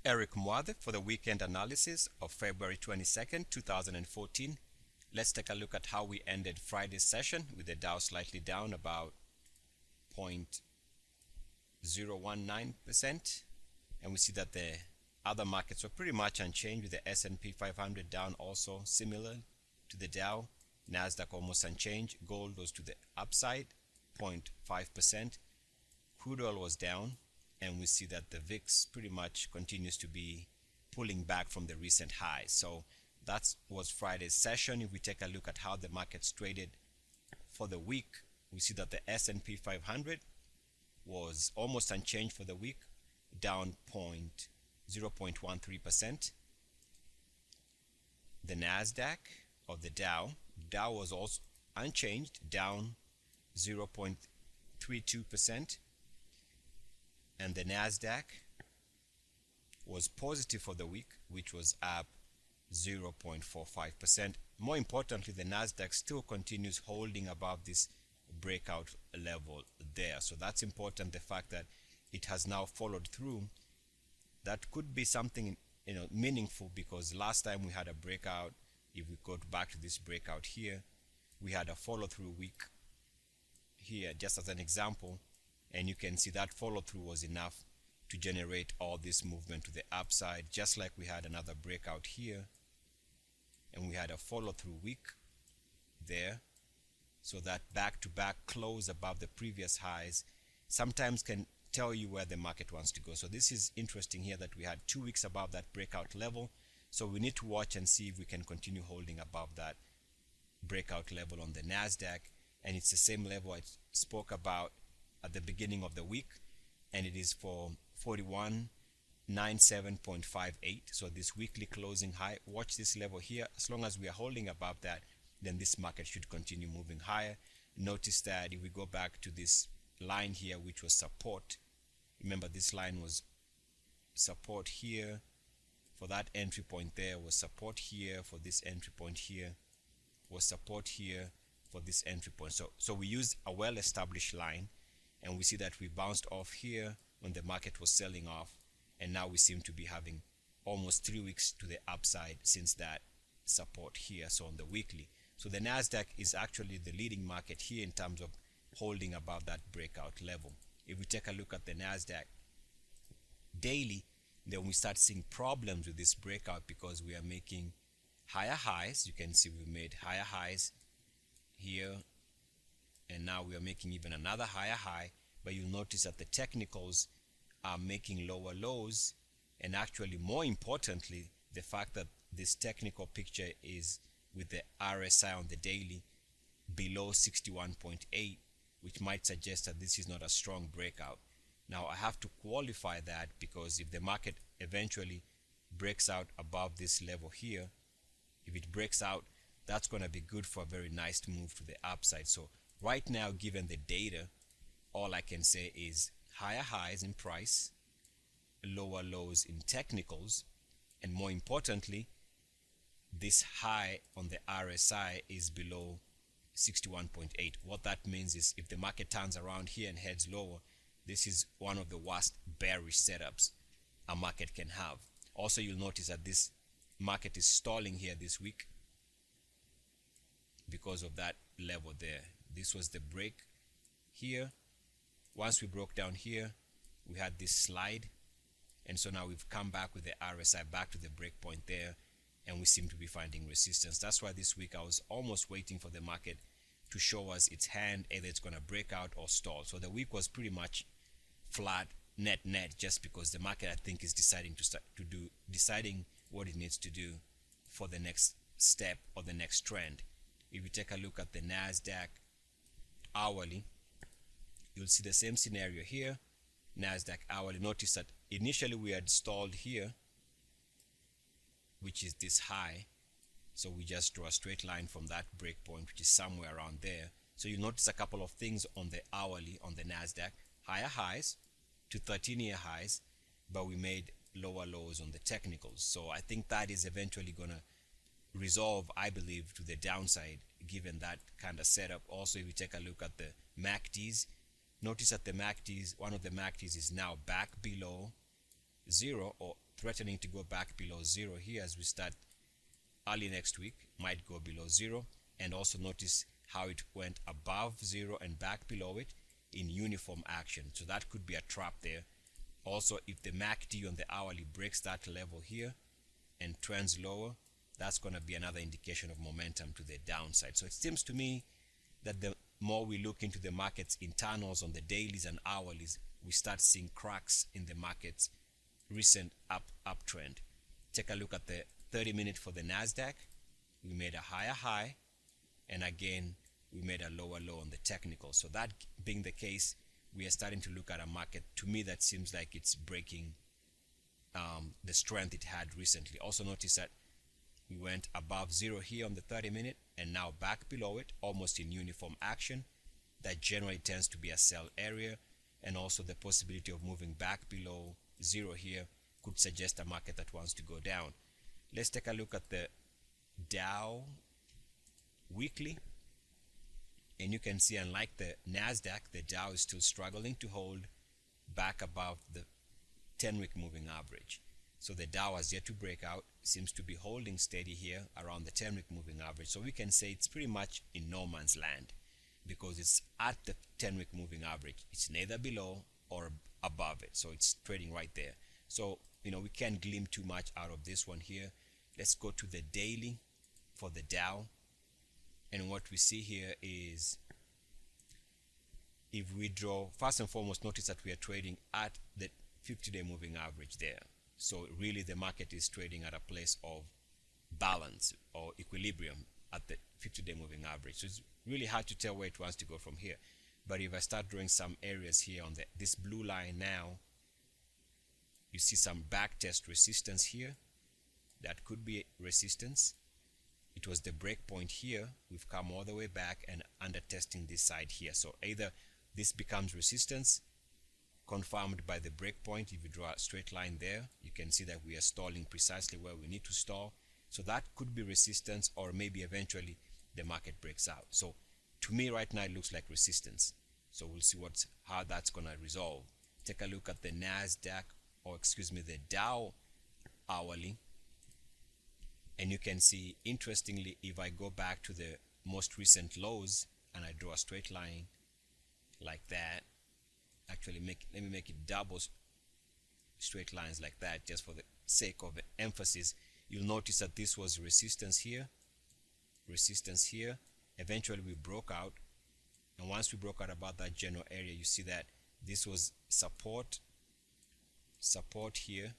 Eric Muade for the weekend analysis of February 22nd, 2014. Let's take a look at how we ended Friday's session with the Dow slightly down about 0.019%, and we see that the other markets were pretty much unchanged, with the S&P 500 down also similar to the Dow. Nasdaq almost unchanged. Gold was to the upside 0.5%. Crude oil was down, and we see that the VIX pretty much continues to be pulling back from the recent highs. So that was Friday's session. If we take a look at how the markets traded for the week, we see that the S&P 500 was almost unchanged for the week, down 0.13%. The Nasdaq, or the Dow was also unchanged, down 0.32%, and the Nasdaq was positive for the week, which was up 0.45%. More importantly, the Nasdaq still continues holding above this breakout level there. So that's important, the fact that it has now followed through. That could be something meaningful, because last time we had a breakout, if we go back to this breakout here, we had a follow-through week here, just as an example, and you can see that follow-through was enough to generate all this movement to the upside, just like we had another breakout here, and we had a follow-through week there. So that back-to-back close above the previous highs sometimes can tell you where the market wants to go. So this is interesting here, that we had 2 weeks above that breakout level. So we need to watch and see if we can continue holding above that breakout level on the Nasdaq. And it's the same level I spoke about at the beginning of the week, and it is for 4197.58. So this weekly closing high, watch this level here. As long as we are holding above that, then this market should continue moving higher. Notice that if we go back to this line here, which was support, remember this line was support here for that entry point, there was support here for this entry point, here was support here for this entry point. So we used a well-established line, and we see that we bounced off here when the market was selling off, and now we seem to be having almost 3 weeks to the upside since that support here. So on the weekly, so the Nasdaq is actually the leading market here in terms of holding above that breakout level. If we take a look at the Nasdaq daily, then we start seeing problems with this breakout, because we are making higher highs. You can see we made higher highs here, and now we are making even another higher high, but you'll notice that the technicals are making lower lows, and actually more importantly, the fact that this technical picture is with the RSI on the daily below 61.8, which might suggest that this is not a strong breakout. Now I have to qualify that, because if the market eventually breaks out above this level here, if it breaks out, that's going to be good for a very nice move to the upside. So right now, given the data, all I can say is higher highs in price, lower lows in technicals, and more importantly, this high on the RSI is below 61.8. What that means is, if the market turns around here and heads lower, this is one of the worst bearish setups a market can have. Also, you'll notice that this market is stalling here this week because of that level there. This was the break here. Once we broke down here, we had this slide, and so now we've come back with the RSI back to the break point there, and we seem to be finding resistance. That's why this week I was almost waiting for the market to show us its hand, either it's going to break out or stall. So the week was pretty much flat net, just because the market, I think, is deciding what it needs to do for the next step or the next trend. If you take a look at the Nasdaq hourly, you'll see the same scenario here. Nasdaq hourly, notice that initially we had stalled here, which is this high. So we just draw a straight line from that break point, which is somewhere around there. So you notice a couple of things on the hourly on the Nasdaq: higher highs to 13-year highs, but we made lower lows on the technicals. So I think that is eventually going to resolve, I believe, to the downside, given that kind of setup. Also, if you take a look at the MACDs, notice that the MACDs, one of the MACDs is now back below 0 or threatening to go back below zero here as we start early next week, might go below zero. And also notice how it went above zero and back below it in uniform action. So that could be a trap there. Also, if the MACD on the hourly breaks that level here and trends lower, that's going to be another indication of momentum to the downside. So it seems to me that the more we look into the market's internals on the dailies and hourlies, we start seeing cracks in the market's recent uptrend. Take a look at the 30-minute for the Nasdaq. We made a higher high, and again we made a lower low on the technical. So that being the case, we are starting to look at a market, to me, that seems like it's breaking the strength it had recently. Also notice that we went above zero here on the 30-minute and now back below it, almost in uniform action. That generally tends to be a sell area, and also the possibility of moving back below zero here could suggest a market that wants to go down. Let's take a look at the Dow weekly, and you can see, unlike the Nasdaq, the Dow is still struggling to hold back above the 10-week moving average. So the Dow has yet to break out, seems to be holding steady here around the 10-week moving average. So we can say it's pretty much in no man's land because it's at the 10-week moving average. It's neither below or above it, so it's trading right there. So we can't glean too much out of this one here. Let's go to the daily for the Dow, and what we see here is, if we draw, first and foremost, notice that we are trading at the 50-day moving average there. So really the market is trading at a place of balance or equilibrium at the 50-day moving average. So it's really hard to tell where it wants to go from here. But if I start drawing some areas here on this blue line now, you see some back test resistance here. That could be resistance. It was the break point here. We've come all the way back and under testing this side here. So either this becomes resistance, confirmed by the break point. If you draw a straight line there, you can see that we are stalling precisely where we need to stall. So that could be resistance, or maybe eventually the market breaks out. So to me right now it looks like resistance. So we'll see how that's going to resolve. Take a look at the Nasdaq, or excuse me, the Dow hourly. And you can see, interestingly, if I go back to the most recent lows and I draw a straight line like that, actually let me make it double straight lines like that just for the sake of emphasis. You'll notice that this was resistance here, eventually we broke out, and once we broke out about that general area, you see that this was support here,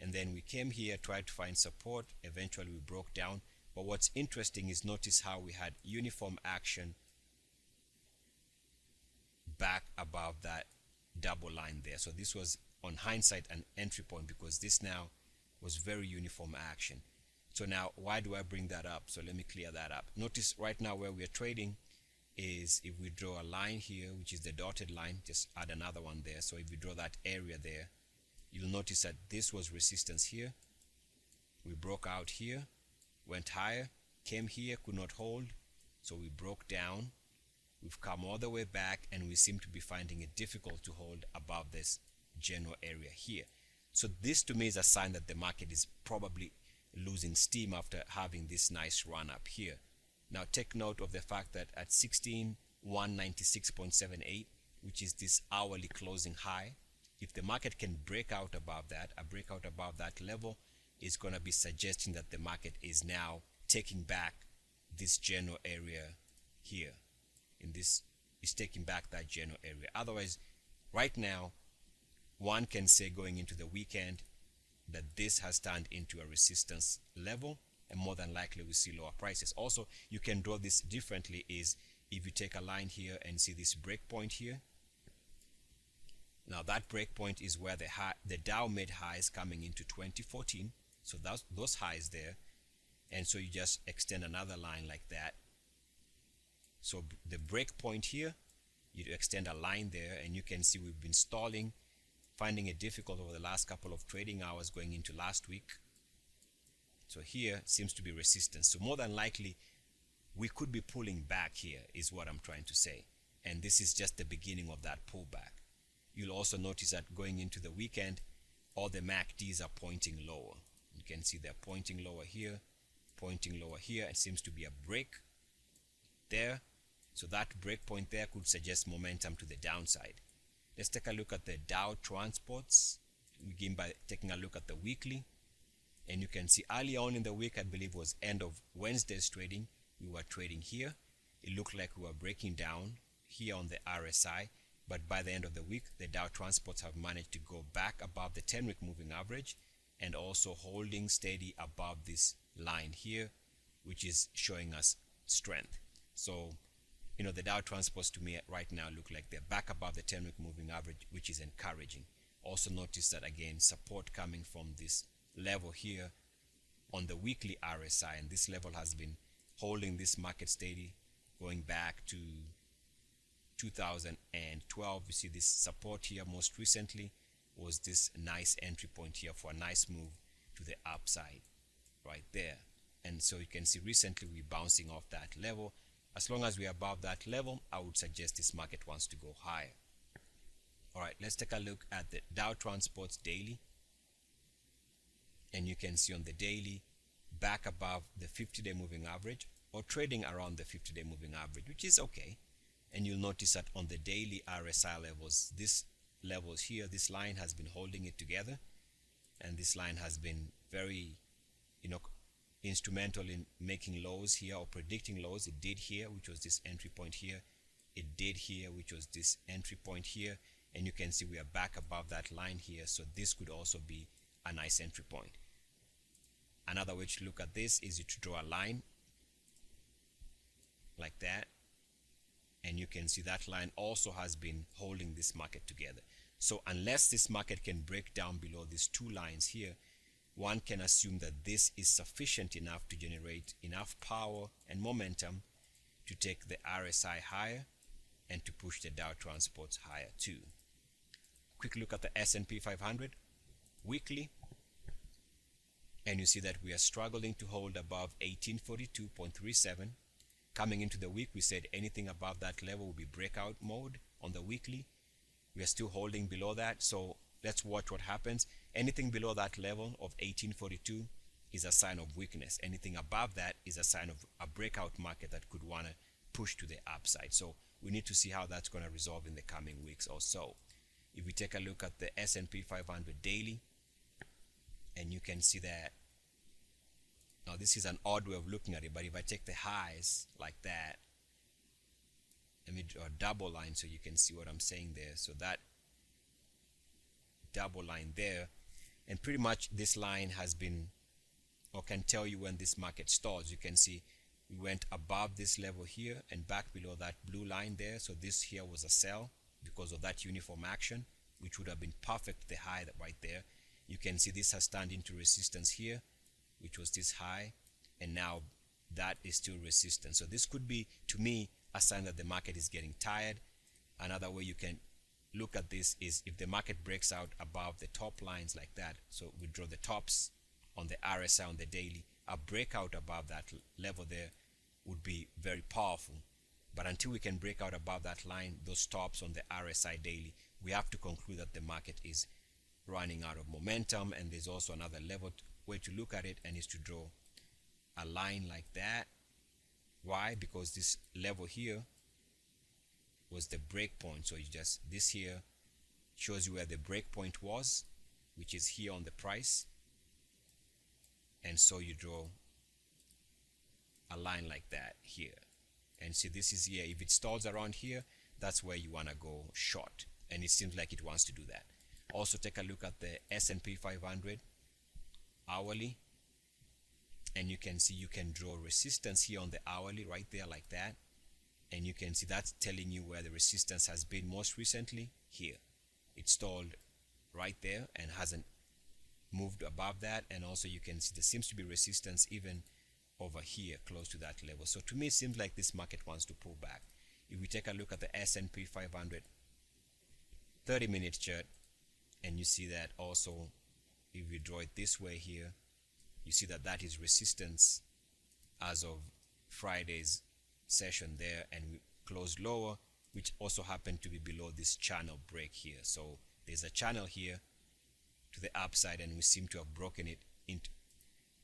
and then we came here, tried to find support, eventually we broke down. But what's interesting is notice how we had uniform action back above that double line there. So this was, on hindsight, an entry point, because this now was very uniform action. So now, why do I bring that up? So let me clear that up. Notice right now where we are trading is, if we draw a line here, which is the dotted line, just add another one there. So if we draw that area there, you'll notice that this was resistance here. We broke out here, went higher, came here, could not hold, so we broke down. We've come all the way back, and we seem to be finding it difficult to hold above this general area here. So this to me is a sign that the market is probably losing steam after having this nice run up here. Now take note of the fact that at 16,196.78, which is this hourly closing high, if the market can break out above that, a breakout above that level is going to be suggesting that the market is now taking back this general area here. This is taking back that general area. Otherwise, right now, one can say going into the weekend that this has turned into a resistance level, and more than likely we see lower prices. Also, you can draw this differently, is if you take a line here and see this break point here. Now that break point is where the Dow made highs coming into 2014. So that's those highs there, and so you just extend another line like that. So the break point here, you extend a line there, and you can see we've been stalling, finding it difficult over the last couple of trading hours going into last week. So here seems to be resistance. So more than likely we could be pulling back here, is what I'm trying to say, and this is just the beginning of that pullback. You'll also notice that going into the weekend, all the MACDs are pointing lower. You can see they're pointing lower here, pointing lower here. It seems to be a break there. So that break point there could suggest momentum to the downside. Let's take a look at the Dow Transports. We begin by taking a look at the weekly. And you can see early on in the week, I believe was end of Wednesday's trading, we were trading here. It looked like we were breaking down here on the RSI. But by the end of the week, the Dow Transports have managed to go back above the 10-week moving average and also holding steady above this line here, which is showing us strength. So, you know, the Dow Transports to me right now look like they're back above the 10-week moving average, which is encouraging. Also notice that again, support coming from this level here on the weekly RSI, and this level has been holding this market steady going back to 2012. You see this support here most recently was this nice entry point here for a nice move to the upside right there. And so you can see recently we're bouncing off that level. As long as we're above that level, I would suggest this market wants to go higher. All right, let's take a look at the Dow Transports Daily. And you can see on the daily back above the 50-day moving average, or trading around the 50-day moving average, which is okay. And you'll notice that on the daily RSI levels, this levels here, this line has been holding it together, and this line has been very, you know, instrumental in making lows here or predicting lows. It did here, which was this entry point here. It did here, which was this entry point here, and you can see we are back above that line here. So this could also be a nice entry point. Another way to look at this is to draw a line like that, and you can see that line also has been holding this market together. So unless this market can break down below these two lines here, one can assume that this is sufficient enough to generate enough power and momentum to take the RSI higher and to push the Dow Transports higher too. Quick look at the S&P 500 weekly, and you see that we are struggling to hold above 1842.37. Coming into the week, we said anything above that level will be breakout mode on the weekly. We are still holding below that, so let's watch what happens. Anything below that level of 1842 is a sign of weakness. Anything above that is a sign of a breakout market that could want to push to the upside. So we need to see how that's going to resolve in the coming weeks or so. If we take a look at the S&P 500 daily, and you can see that now this is an odd way of looking at it, but if I take the highs like that, let me draw a double line so you can see what I'm saying there. So that double line there, and pretty much this line has been, or can tell you when this market stalls. You can see we went above this level here and back below that blue line there. So this here was a sell because of that uniform action, which would have been perfect, the high right there. You can see this has turned into resistance here, which was this high, and now that is still resistance. So this could be, to me, a sign that the market is getting tired. Another way you can look at this is if the market breaks out above the top lines like that. So we draw the tops on the RSI on the daily. A breakout above that level there would be very powerful. But until we can break out above that line, those tops on the RSI daily, we have to conclude that the market is running out of momentum. And there's also another way to look at it, and is to draw a line like that. Why? Because this level here was the break point. So you just, this here shows you where the break point was, which is here on the price. And so you draw a line like that here, and see this is here. If it stalls around here, that's where you want to go short, and it seems like it wants to do that. Also take a look at the S&P 500 hourly, and you can see you can draw resistance here on the hourly right there like that, and you can see that's telling you where the resistance has been most recently here. It stalled right there and hasn't moved above that, and also you can see there seems to be resistance even over here close to that level. So to me it seems like this market wants to pull back. If we take a look at the S&P 500 30-minute chart, and you see that also if we draw it this way here, you see that that is resistance as of Friday's session there, and we closed lower, which also happened to be below this channel break here. So there's a channel here to the upside, and we seem to have broken it into,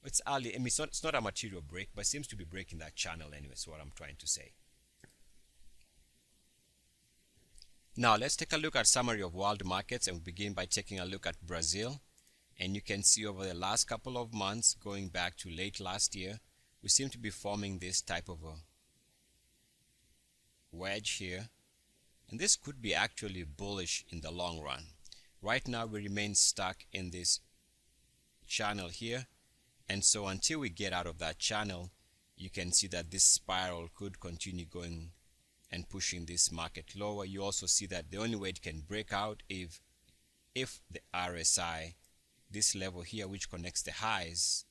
it's early. I mean, it's not a material break, but it seems to be breaking that channel anyway. Is what I'm trying to say. Now let's take a look at summary of world markets, and we begin by taking a look at Brazil. And you can see over the last couple of months, going back to late last year, we seem to be forming this type of a wedge here, and this could be actually bullish in the long run. Right now we remain stuck in this channel here, and so until we get out of that channel, you can see that this spiral could continue going and pushing this market lower. You also see that the only way it can break out if the RSI, this level here which connects the highs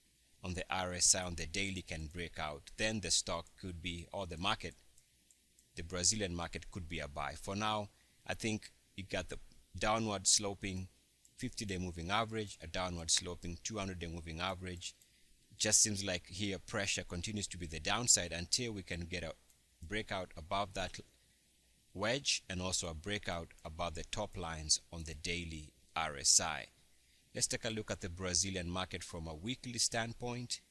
on the RSI on the daily, can break out, then the stock could be, or the market, the Brazilian market, could be a buy. For now, I think you got the downward sloping 50-day moving average, a downward sloping 200-day moving average. Just seems like here pressure continues to be the downside until we can get a breakout above that wedge, and also a breakout above the top lines on the daily RSI. Let's take a look at the Brazilian market from a weekly standpoint,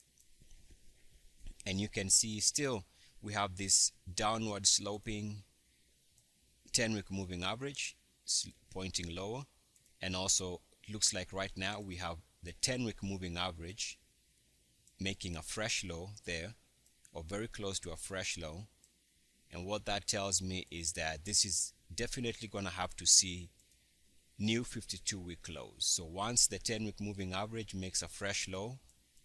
and you can see still we have this downward sloping 10-week moving average pointing lower, and also looks like right now we have the 10-week moving average making a fresh low there, or very close to a fresh low. And what that tells me is that this is definitely going to have to see new 52-week lows. So once the 10-week moving average makes a fresh low,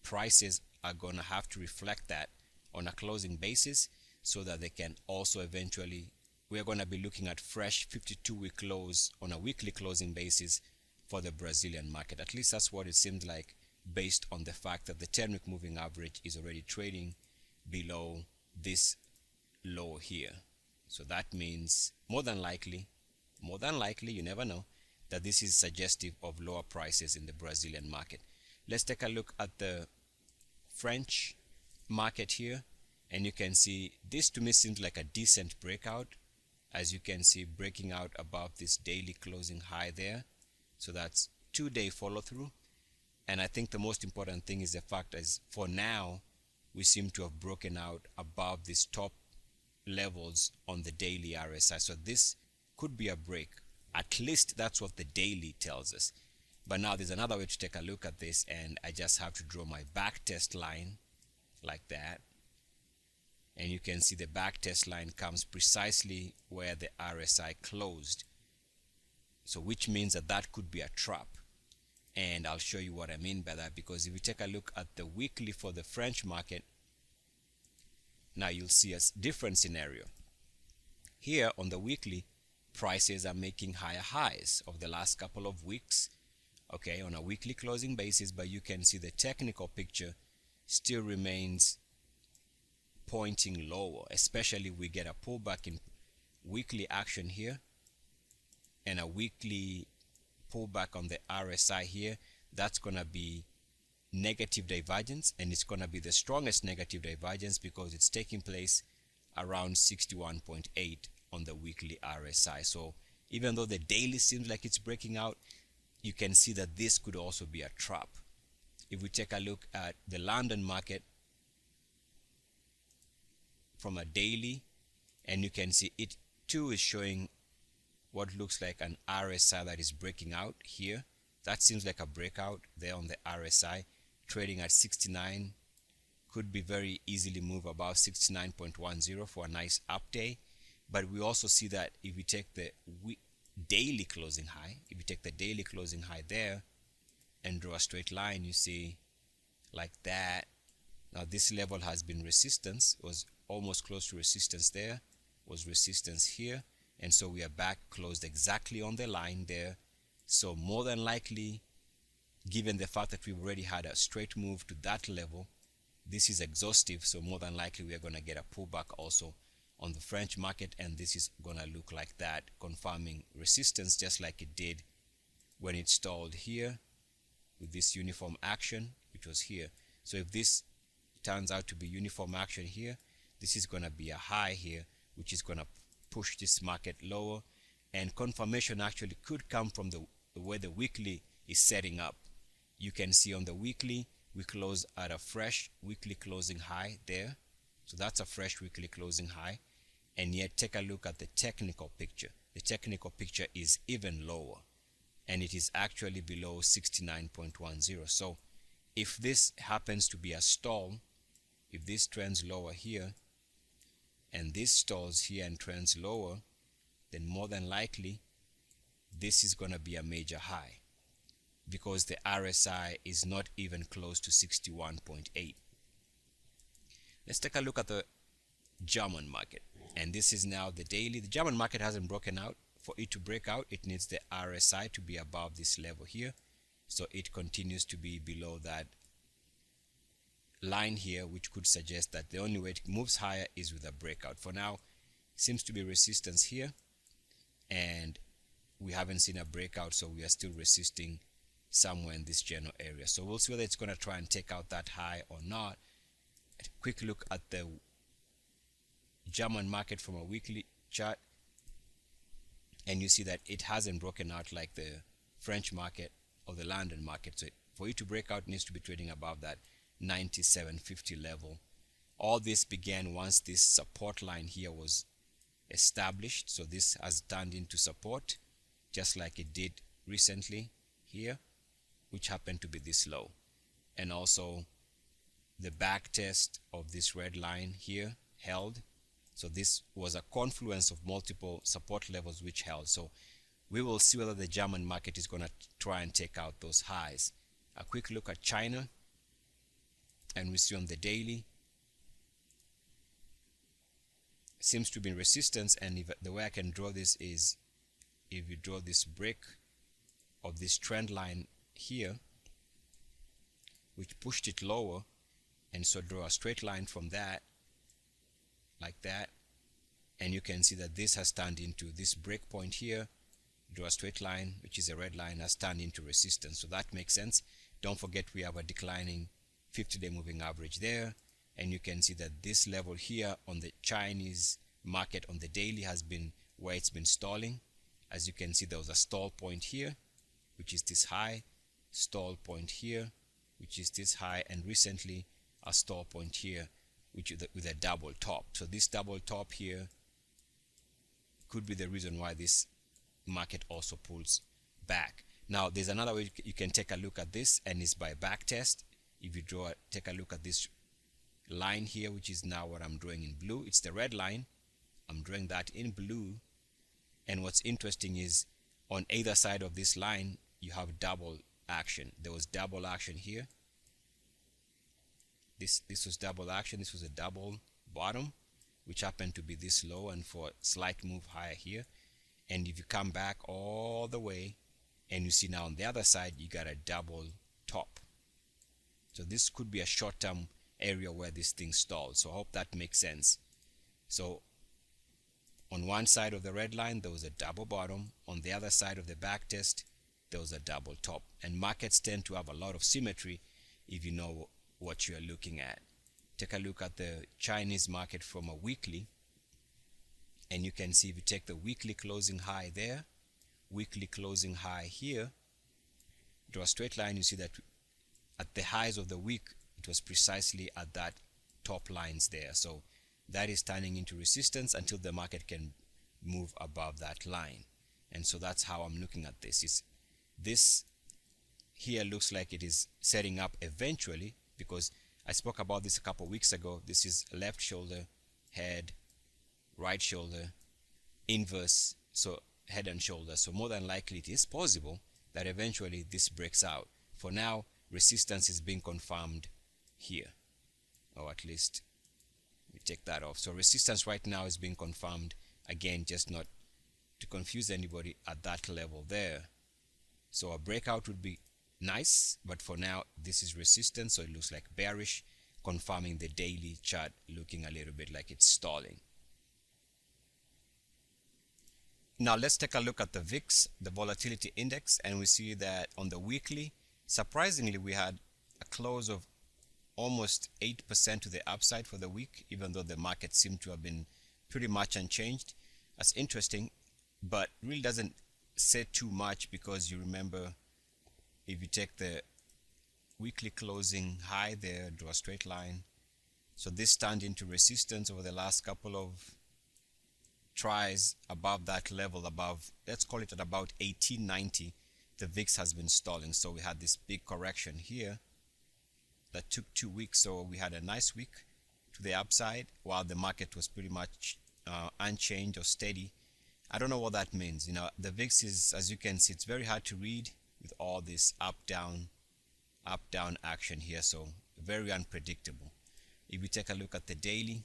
prices are going to have to reflect that on a closing basis, so that they can also eventually, we're going to be looking at fresh 52-week lows on a weekly closing basis for the Brazilian market. At least that's what it seems like, based on the fact that the 10-week moving average is already trading below this low here. So that means more than likely, you never know, that this is suggestive of lower prices in the Brazilian market. Let's take a look at the French market here, and you can see this to me seems like a decent breakout, as you can see, breaking out above this daily closing high there. So that's 2-day follow through. And I think the most important thing is the fact is, for now, we seem to have broken out above these top levels on the daily RSI. So this could be a break. At least that's what the daily tells us. But now there's another way to take a look at this, and I just have to draw my back test line like that. And you can see the back test line comes precisely where the RSI closed. So which means that that could be a trap. And I'll show you what I mean by that, because if you take a look at the weekly for the French market, now you'll see a different scenario. Here on the weekly, prices are making higher highs of the last couple of weeks, okay, on a weekly closing basis, but you can see the technical picture still remains pointing lower, especially we get a pullback in weekly action here and a weekly pullback on the RSI here. That's going to be negative divergence, and it's going to be the strongest negative divergence because it's taking place around 61.8 on the weekly RSI. So even though the daily seems like it's breaking out, you can see that this could also be a trap. If we take a look at the London market from a daily, and you can see it too is showing what looks like an RSI that is breaking out here. That seems like a breakout there on the RSI, trading at 69. Could be very easily move above 69.10 for a nice up day. But we also see that if we take the daily closing high, if you take the daily closing high there and draw a straight line, you see like that. Now this level has been resistance, was almost close to resistance there, was resistance here, and so we are back closed exactly on the line there. So more than likely, given the fact that we've already had a straight move to that level, this is exhaustive, so more than likely we are going to get a pullback also on the French market, and this is going to look like that, confirming resistance just like it did when it stalled here with this uniform action, which was here. So if this turns out to be uniform action here, this is going to be a high here, which is going to push this market lower, and confirmation actually could come from the way the weekly is setting up. You can see on the weekly, we close at a fresh weekly closing high there. So that's a fresh weekly closing high. And yet take a look at the technical picture. The technical picture is even lower, and it is actually below 69.10. So if this happens to be a stall, if this trends lower here and this stalls here and trends lower, then more than likely this is going to be a major high, because the RSI is not even close to 61.8. Let's take a look at the German market, and this is now the daily. The German market hasn't broken out. For it to break out, it needs the RSI to be above this level here, so it continues to be below that line here, which could suggest that the only way it moves higher is with a breakout. For now, seems to be resistance here, and we haven't seen a breakout, so we are still resisting somewhere in this general area. So we'll see whether it's going to try and take out that high or not. A quick look at the German market from a weekly chart, and you see that it hasn't broken out like the French market or the London market. So for it to break out, it needs to be trading above that 97.50 level. All this began once this support line here was established. So this has turned into support, just like it did recently here, which happened to be this low. And also the back test of this red line here held. So this was a confluence of multiple support levels which held. So we will see whether the German market is going to try and take out those highs. A quick look at China, and we see on the daily, seems to be in resistance. And if the way I can draw this is, if you draw this break of this trend line here, which pushed it lower, and so draw a straight line from that, like that, and you can see that this has turned into this break point here. Draw a straight line, which is a red line, has turned into resistance. So that makes sense. Don't forget we have a declining 50-day moving average there, and you can see that this level here on the Chinese market on the daily has been where it's been stalling. As you can see, there was a stall point here, which is this high, stall point here, which is this high, and recently a stall point here, which is with a double top. So this double top here could be the reason why this market also pulls back. Now there's another way you can take a look at this, and it's by back test. If you take a look at this line here, which is now what I'm drawing in blue, it's the red line. I'm drawing that in blue, and what's interesting is on either side of this line you have double action. There was double action here. This was double action. This was a double bottom, which happened to be this low, and for a slight move higher here. And if you come back all the way, and you see now on the other side you got a double top. So this could be a short-term area where this thing stalls. So I hope that makes sense. So on one side of the red line there was a double bottom. On the other side of the back test there was a double top. And markets tend to have a lot of symmetry if you know what you are looking at. Take a look at the Chinese market from a weekly, and you can see if you take the weekly closing high there, weekly closing high here, draw a straight line, you see that at the highs of the week it was precisely at that top lines there. So that is turning into resistance until the market can move above that line. And so that's how I'm looking at this. This here looks like it is setting up eventually, because I spoke about this a couple of weeks ago. This is left shoulder, head, right shoulder, inverse, so head and shoulder. So more than likely it is possible that eventually this breaks out. For now, resistance is being confirmed here, or at least we take that off. So resistance right now is being confirmed, again, just not to confuse anybody, at that level there. So a breakout would be nice, but for now this is resistance, so it looks like bearish, confirming the daily chart looking a little bit like it's stalling. Now let's take a look at the VIX, the volatility index, and we see that on the weekly, surprisingly, we had a close of almost 8% to the upside for the week, even though the market seemed to have been pretty much unchanged. That's interesting, but really doesn't say too much, because you remember if you take the weekly closing high there, draw a straight line. So this turned into resistance over the last couple of tries above that level, above, let's call it at about 1890. The VIX has been stalling, so we had this big correction here that took 2 weeks. So we had a nice week to the upside while the market was pretty much unchanged or steady. I don't know what that means. You know, the VIX is, as you can see, it's very hard to read with all this up down action here, so very unpredictable. If we take a look at the daily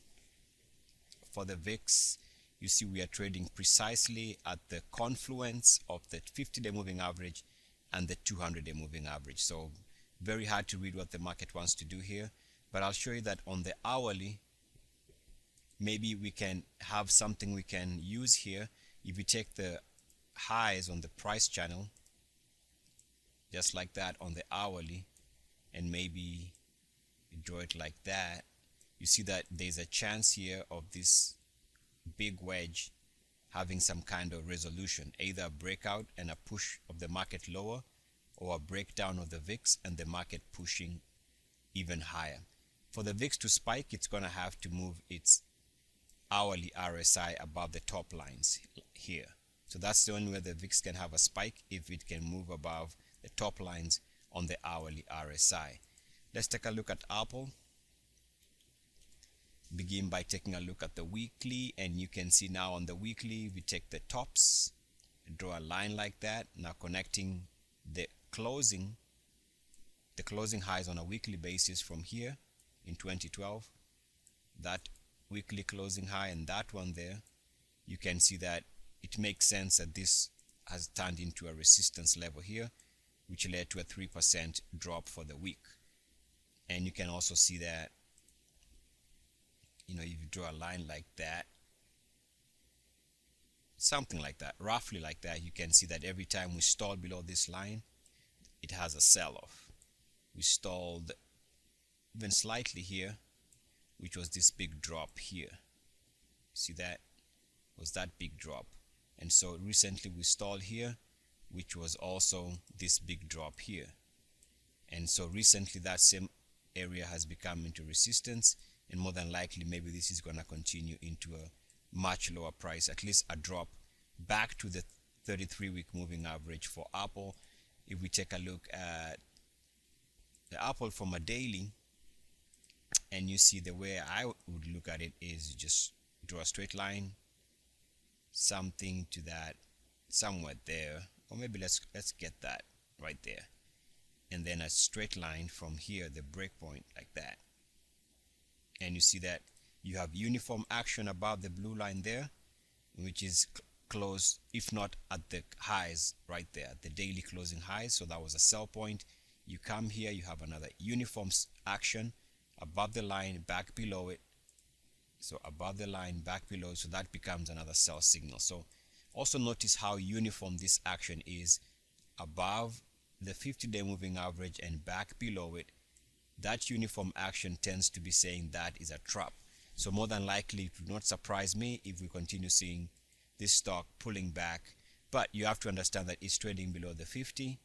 for the VIX, you see we are trading precisely at the confluence of the 50-day moving average and the 200-day moving average. So very hard to read what the market wants to do here, but I'll show you that on the hourly, maybe we can have something we can use here. If you take the highs on the price channel, just like that on the hourly, and maybe draw it like that, you see that there's a chance here of this big wedge having some kind of resolution, either a breakout and a push of the market lower, or a breakdown of the VIX and the market pushing even higher. For the VIX to spike, it's going to have to move its hourly RSI above the top lines here. So that's the only way the VIX can have a spike, if it can move above the top lines on the hourly RSI. Let's take a look at Apple. Begin by taking a look at the weekly, and you can see now on the weekly we take the tops, draw a line like that, now connecting the closing highs on a weekly basis from here in 2012, that weekly closing high and that one there. You can see that it makes sense that this has turned into a resistance level here, which led to a 3% drop for the week. And you can also see that, you know, if you draw a line like that, something like that, roughly like that, you can see that every time we stall below this line, it has a sell-off. We stalled even slightly here, which was this big drop here. See that? Was that big drop. And so recently we stalled here, which was also this big drop here. And so recently that same area has become into resistance, and more than likely maybe this is going to continue into a much lower price, at least a drop back to the 33-week moving average for Apple. If we take a look at the Apple from a daily, and you see the way I would look at it is just draw a straight line, something to that, somewhere there, or maybe let's get that right there, and then a straight line from here, the breakpoint, like that. And you see that you have uniform action above the blue line there, which is close, if not at the highs right there, the daily closing highs. So that was a sell point. You come here, you have another uniform action above the line, back below it. So above the line, back below, so that becomes another sell signal. So also notice how uniform this action is above the 50-day moving average and back below it. That uniform action tends to be saying that is a trap. So more than likely, it would not surprise me if we continue seeing this stock pulling back. But you have to understand that it's trading below the 50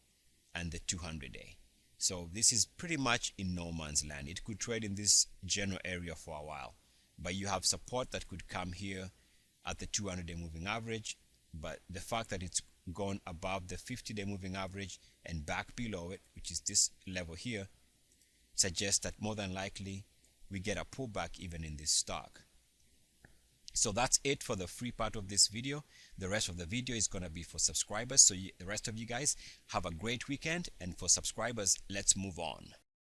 and the 200-day. So this is pretty much in no man's land. It could trade in this general area for a while, but you have support that could come here at the 200-day moving average. But the fact that it's gone above the 50-day moving average and back below it, which is this level here, suggests that more than likely we get a pullback even in this stock. So that's it for the free part of this video. The rest of the video is going to be for subscribers. So the rest of you guys have a great weekend, and for subscribers, let's move on.